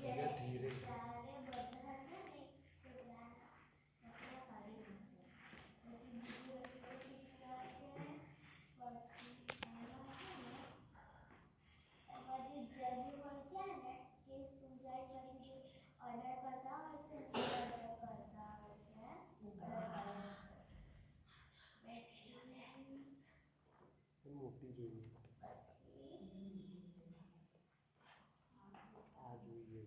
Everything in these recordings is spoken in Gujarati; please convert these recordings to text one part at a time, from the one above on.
ધીરે મોટી જોઈએ આ જોઈએ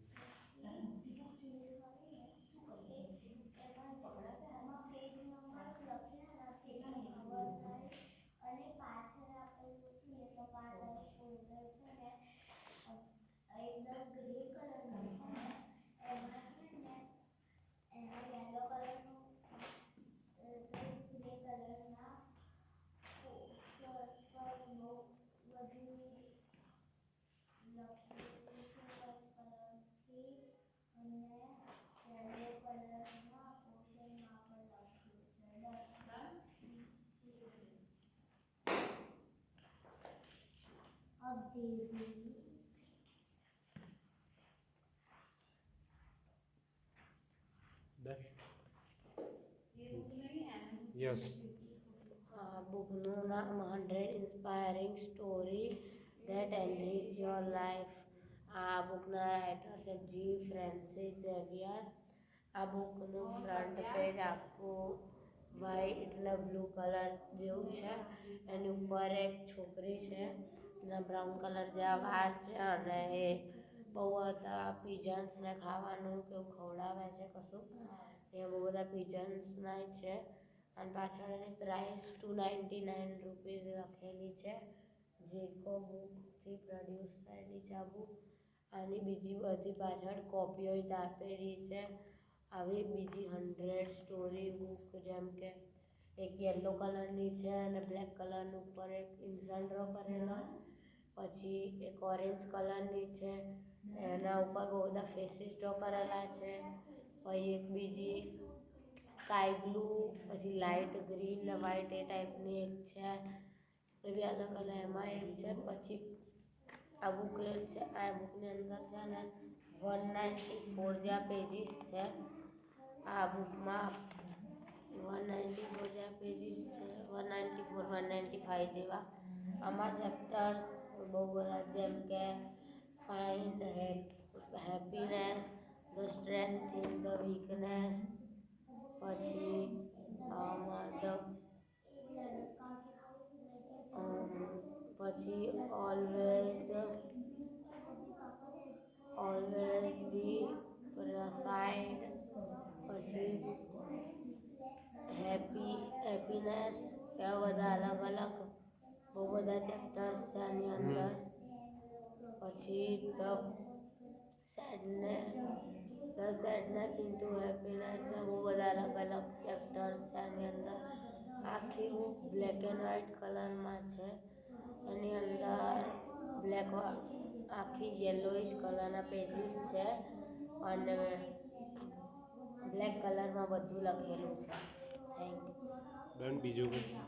યસ બુકનું નામ 100 inspiring story that એનરીચ your life. આ બુકના રાઇટર છે જી ફ્રાન્સિસ ઝેવિયર. આ બુકનું ફ્રન્ટ પેજ આખું વ્હાઈટ એટલે બ્લુ કલર જેવું છે. એની ઉપર એક છોકરી છે, એના બ્રાઉન કલર જેવા વાળ છે અને એ બહુ બધા પિજન્સને ખાવાનું કેવું ખવડાવે છે કશું. એ બહુ બધા પિજન્સના છે અને પાછળ એની પ્રાઇસ ₹299 લખેલી છે. જેકો બુકથી પ્રોડ્યુસ થયેલી છે આ બુક. આની બીજી બધી પાછળ કોપીઓ આપેલી છે. આવી બીજી 100 સ્ટોરી બુક જેમ કે એક યલો કલરની છે અને બ્લેક કલરનું ઉપર એક ઇન્સાન ડ્રો કરેલો છે. પછી એક ઓરેન્જ કલરની છે, એના ઉપર બહુ બધા ફેસીસ ડ્રો કરેલા છે. પછી એક બીજી સ્કાય બ્લુ, પછી લાઇટ ગ્રીન ને વ્હાઈટ એ ટાઈપની એક છે. એવી અલગ અલગ એમાં એક છે. પછી આ બુક છે, આ બુકની અંદર છે ને 194 જેવા પેજીસ છે. આ બુકમાં 194 જેવા પેજીસ છે, 194 195 જેવા. આમાં ચેપ્ટર બહુ બધા જેમ કે find happiness, the strength in the weakness, પછી પછી ઓલવેઝ બી સાઇડ, પછી હેપીનેસ, એવા બધા અલગ અલગ બહુ બધા ચેપ્ટર્સ છે આની અંદર. પછી ધ સેડનેસ ઇન્ટુ હેપીનેસ, બહુ બધા અલગ અલગ ચેપ્ટર્સ છે આની અંદર. આખી બુક બ્લેક એન્ડ વ્હાઈટ કલરમાં છે. એની અંદર આખી યલોઇશ કલરના પેજીસ છે અને બ્લેક કલરમાં બધું લખેલું છે. Thank you. ડન. બીજું કંઈ?